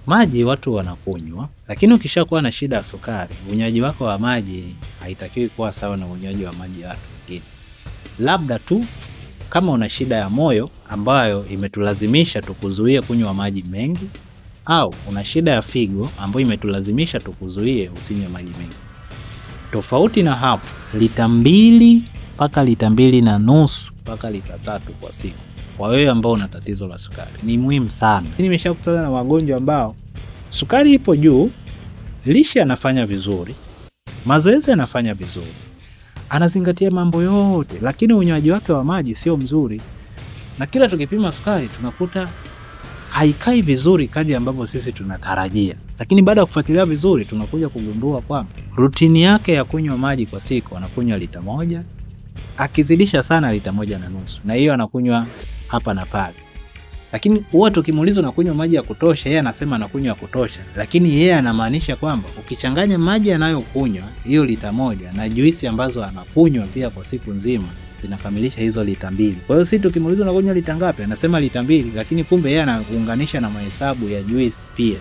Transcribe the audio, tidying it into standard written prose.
Maji watu wanakunywa, lakini ukishakuwa na shida ya sukari, unywaji wako wa maji haitakiwi kuwa sawa na unywaji wa maji ya watu wengine. Labda tu kama una shida ya moyo ambayo imetulazimisha tukuzuie kunywa maji mengi, au una shida ya figo ambayo imetulazimisha tukuzuie usinywe maji mengi. Tofauti na hapo, lita 2 mpaka lita 2.5 mpaka lita 3 kwa siku kwa wewe ambao una tatizo la sukari ni muhimu sana. Nimeshakutana na wagonjwa ambao sukari ipo juu, lishe anafanya vizuri, mazoezi anafanya vizuri, anazingatia mambo yote, lakini unywaji wake wa maji sio mzuri. Na kila tukipima sukari tunakuta haikai vizuri kadri ambavyo sisi tunatarajia. Lakini baada ya kufuatilia vizuri tunakuja kugundua kwamba rutini yake ya kunywa maji kwa siku anakunywa lita 1, akizidisha sana lita 1.5, na hiyo anakunywa hapa na pale. Lakini huwa tukimuuliza unakunywa maji ya kutosha, yeye anasema anakunywa ya kutosha, lakini yeye anamaanisha kwamba ukichanganya maji anayokunywa hiyo lita 1 na juisi ambazo anakunywa pia kwa siku nzima zinakamilisha hizo lita 2. Kwa hiyo sisi tukimuuliza unakunywa lita ngapi, anasema lita 2, lakini kumbe yeye anaunganisha na mahesabu ya juisi pia.